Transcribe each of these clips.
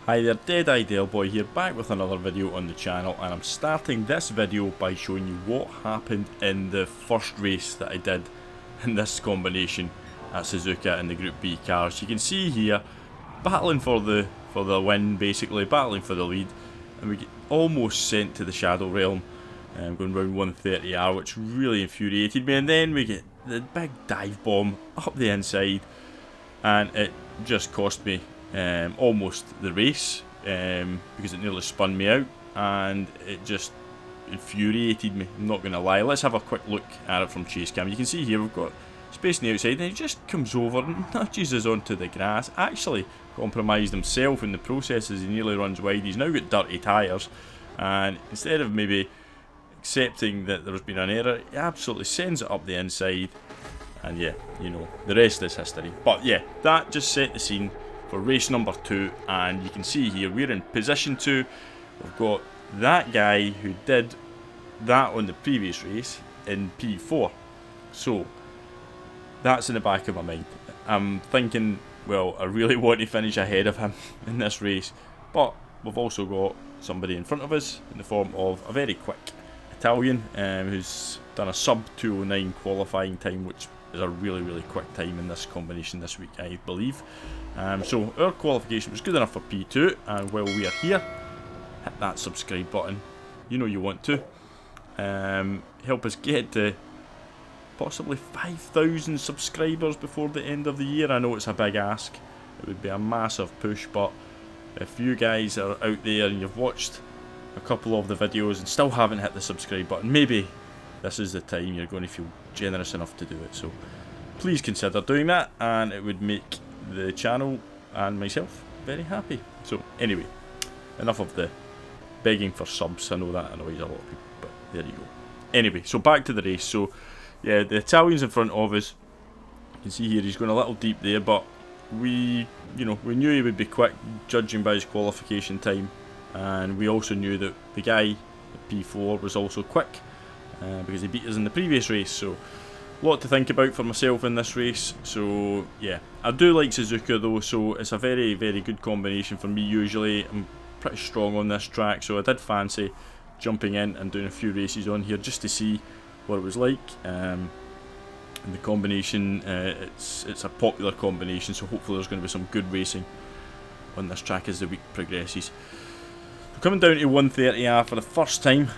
Hi there, Dead Ideal Boy here, back with another video on the channel, and I'm starting this video by showing you what happened in the first race that I did in this combination at Suzuka in the Group B cars. You can see here, battling for the win, basically, battling for the lead, and we get almost sent to the Shadow Realm, going round 130R, which really infuriated me, and then we get the big dive bomb up the inside, and it just cost me almost the race, because it nearly spun me out, and it just infuriated me, I'm not going to lie. Let's have a quick look at it from chase cam. You can see here we've got space on the outside, and he just comes over and nudges us onto the grass. Actually compromised himself in the process as he nearly runs wide. He's now got dirty tyres, and instead of maybe accepting that there's been an error, he absolutely sends it up the inside, and yeah, you know, the rest is history. But yeah, that just set the scene for race number 2, and you can see here we're in position 2. We've got that guy who did that on the previous race in P4, so that's in the back of my mind. I'm thinking, well, I really want to finish ahead of him in this race, but we've also got somebody in front of us in the form of a very quick Italian, who's done a sub 209 qualifying time, which is a really quick time in this combination this week, I believe. So our qualification was good enough for P2, and while we are here, hit that subscribe button, you know you want to. Help us get to possibly 5,000 subscribers before the end of the year. I know it's a big ask, it would be a massive push, but if you guys are out there and you've watched a couple of the videos and still haven't hit the subscribe button, maybe this is the time you're going to feel generous enough to do it. So please consider doing that, and it would make the channel and myself very happy. So anyway, enough of the begging for subs. I know that annoys a lot of people, but there you go. Anyway, so back to the race. So yeah, the Italian's in front of us. You can see here he's going a little deep there, but we knew he would be quick judging by his qualification time, and we also knew that the guy at P4 was also quick, because he beat us in the previous race. So a lot to think about for myself in this race. So yeah, I do like Suzuka though, so it's a very good combination for me. Usually I'm pretty strong on this track, so I did fancy jumping in and doing a few races on here just to see what it was like. And the combination, it's a popular combination, so hopefully there's going to be some good racing on this track as the week progresses. Coming down to 130R for the first time,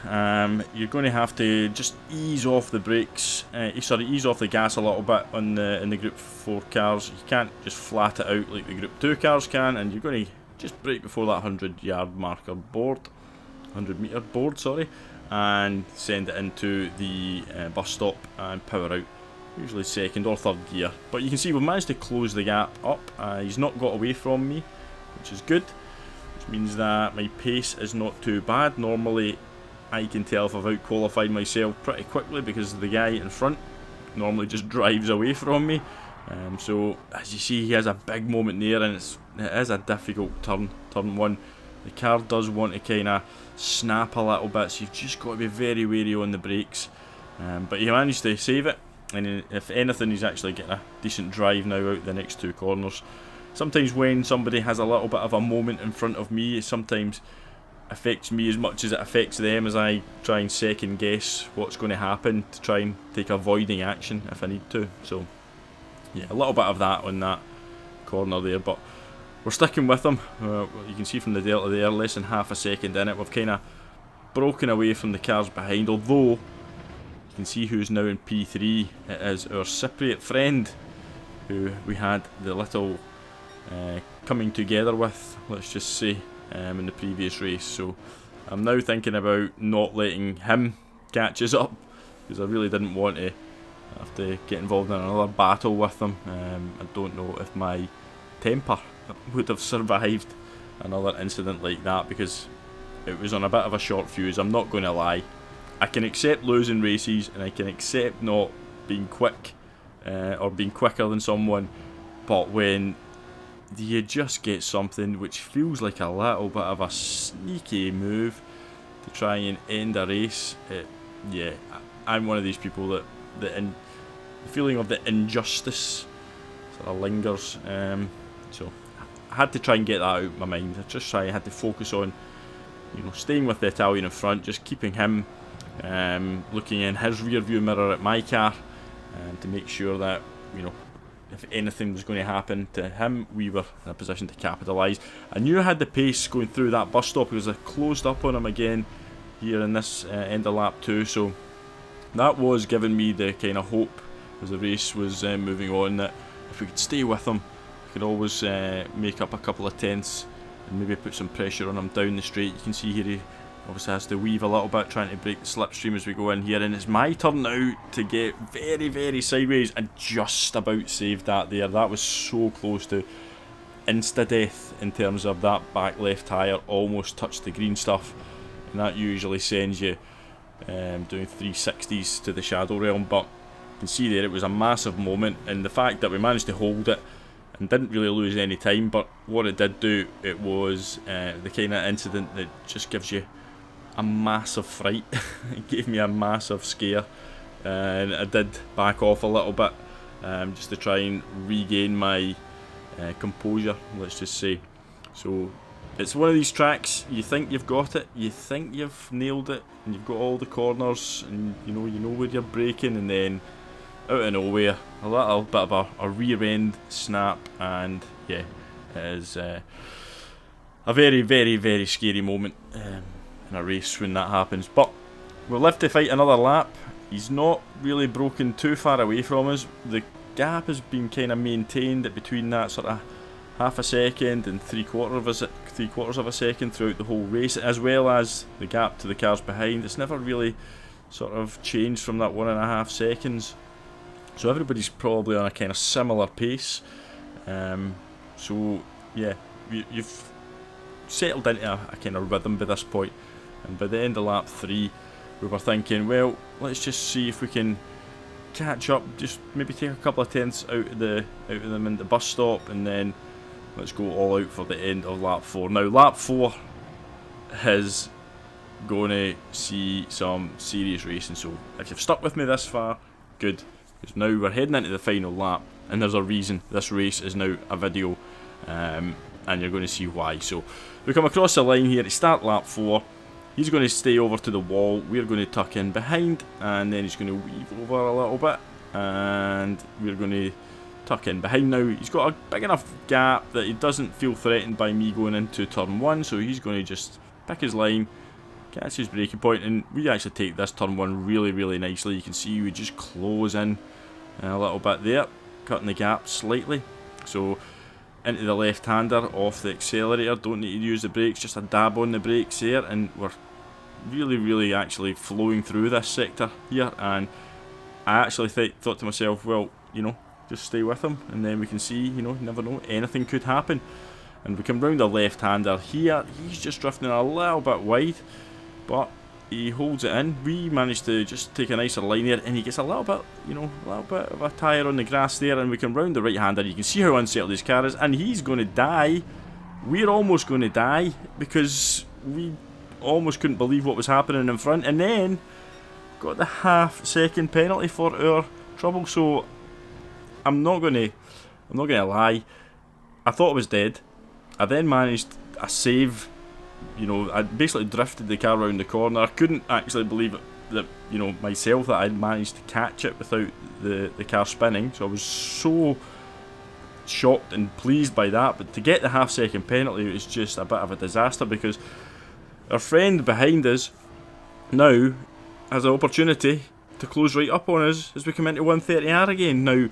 you're going to have to just ease off the brakes, ease off the gas a little bit on in the Group 4 cars. You can't just flat it out like the Group 2 cars can, and you're going to just brake before that 100-yard marker board, 100-metre board, sorry, and send it into the bus stop and power out, usually second or third gear. But you can see we've managed to close the gap up. He's not got away from me, which is good. Means that my pace is not too bad. Normally I can tell if I've out qualified myself pretty quickly because the guy in front normally just drives away from me. So as you see, he has a big moment there, and it is a difficult turn 1. The car does want to kind of snap a little bit, so you've just got to be very wary on the brakes, but he managed to save it, and if anything he's actually getting a decent drive now out the next 2 corners. Sometimes when somebody has a little bit of a moment in front of me, it sometimes affects me as much as it affects them, as I try and second guess what's going to happen to try and take avoiding action if I need to. So yeah, a little bit of that on that corner there, but we're sticking with them. You can see from the delta there, less than half a second in it. We've kind of broken away from the cars behind, although you can see who's now in P3. It is our Cypriot friend who we had the little coming together with, let's just say, in the previous race. So I'm now thinking about not letting him catch us up, because I really didn't want to have to get involved in another battle with them. I don't know if my temper would have survived another incident like that, because it was on a bit of a short fuse. I'm not going to lie, I can accept losing races, and I can accept not being quick or being quicker than someone, but when you just get something which feels like a little bit of a sneaky move to try and end a race, yeah, I'm one of these people that the feeling of the injustice sort of lingers. So had to try and get that out of my mind. I had to focus on, you know, staying with the Italian in front, just keeping him, looking in his rear view mirror at my car, to make sure that, you know, if anything was going to happen to him, we were in a position to capitalise. I knew I had the pace going through that bus stop because I closed up on him again here in this end of lap 2, so that was giving me the kind of hope as the race was moving on, that if we could stay with him, we could always make up a couple of tenths and maybe put some pressure on him down the straight. You can see here he obviously has to weave a little bit, trying to break the slipstream as we go in here, and it's my turn now to get very, very sideways, and just about saved that there. That was so close to insta-death in terms of that back left tyre almost touched the green stuff, and that usually sends you doing 360s to the shadow realm. But you can see there it was a massive moment, and the fact that we managed to hold it and didn't really lose any time, but what it did do, it was the kind of incident that just gives you a massive fright. It gave me a massive scare, and I did back off a little bit, just to try and regain my composure, let's just say. So it's one of these tracks, you think you've got it, you think you've nailed it, and you've got all the corners, and you know where you're braking, and then out of nowhere a little bit of a rear end snap, and yeah, it is a very, very, very scary moment in a race when that happens. But we'll live to fight another lap. He's not really broken too far away from us. The gap has been kind of maintained at between that sort of half a second and three quarters of a second throughout the whole race, as well as the gap to the cars behind. It's never really sort of changed from that 1.5 seconds. So everybody's probably on a kind of similar pace. So yeah, you've settled into a kind of rhythm by this point. And by the end of lap 3, we were thinking, well, let's just see if we can catch up, just maybe take a couple of tenths out of them in the bus stop, and then let's go all out for the end of lap 4. Now, lap 4 is going to see some serious racing, so if you've stuck with me this far, good, because now we're heading into the final lap, and there's a reason this race is now a video, and you're going to see why. So we come across the line here to start lap 4. He's going to stay over to the wall, we're going to tuck in behind, and then he's going to weave over a little bit, and we're going to tuck in behind. Now, he's got a big enough gap that he doesn't feel threatened by me going into turn 1, so he's going to just pick his line, catch his braking point, and we actually take this turn 1 really, really nicely. You can see we just close in a little bit there, cutting the gap slightly. So into the left-hander, off the accelerator, don't need to use the brakes, just a dab on the brakes there, and we're really, really actually flowing through this sector here. And I actually thought to myself, well, you know, just stay with him, and then we can see, you know, you never know, anything could happen. And we come round the left-hander here, he's just drifting a little bit wide, but he holds it in. We managed to just take a nicer line there, and he gets a little bit, you know, a little bit of a tyre on the grass there, and we come round the right-hander. You can see how unsettled his car is, and he's going to die. We're almost going to die, because we almost couldn't believe what was happening in front, and then got the half-second penalty for our trouble. So I'm not gonna lie, I thought I was dead. I then managed a save. You know, I basically drifted the car around the corner. I couldn't actually believe it, that, you know, myself, that I'd managed to catch it without the car spinning. So I was so shocked and pleased by that. But to get the half-second penalty, it was just a bit of a disaster, because our friend behind us now has an opportunity to close right up on us as we come into 130R again. Now,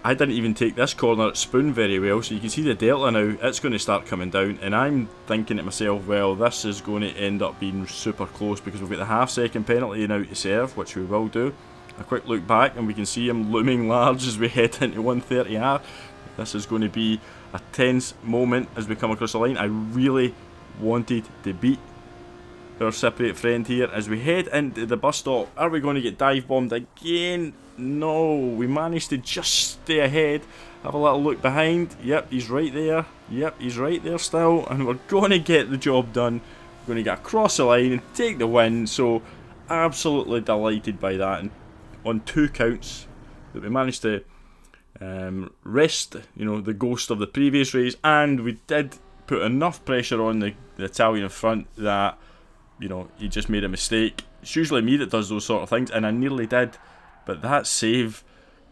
I didn't even take this corner at Spoon very well, so you can see the delta now, it's going to start coming down, and I'm thinking to myself, well, this is going to end up being super close, because we've got the half-second penalty now to serve, which we will do. A quick look back, and we can see him looming large as we head into 130R. This is going to be a tense moment as we come across the line. I really wanted to beat our Cypriot friend here as we head into the bus stop. Are we going to get dive bombed again? No, we managed to just stay ahead. Have a little look behind. Yep, he's right there. Yep, he's right there still, and we're going to get the job done. We're going to get across the line and take the win. So absolutely delighted by that, and on 2 counts that we managed to rest, you know, the ghost of the previous race, and we did put enough pressure on the Italian in front that, you know, he just made a mistake. It's usually me that does those sort of things, and I nearly did, but that save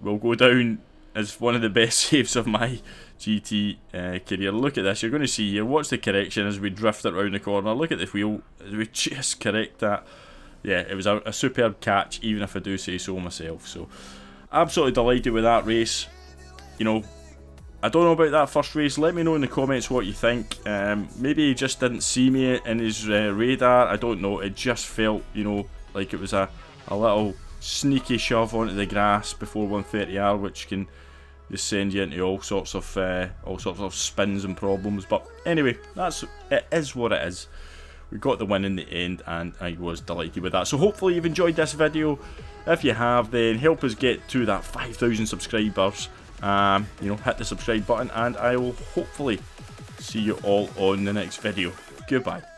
will go down as one of the best saves of my GT career. Look at this, you're going to see here, watch the correction as we drift it around the corner. Look at the wheel, as we just correct that. Yeah, it was a superb catch, even if I do say so myself. So, absolutely delighted with that race. You know, I don't know about that first race. Let me know in the comments what you think. Maybe he just didn't see me in his radar. I don't know. It just felt, you know, like it was a little sneaky shove onto the grass before 130R, which can just send you into all sorts of spins and problems. But anyway, it is what it is. We got the win in the end, and I was delighted with that. So hopefully you've enjoyed this video. If you have, then help us get to that 5,000 subscribers. You know, hit the subscribe button, and I will hopefully see you all on the next video. Goodbye.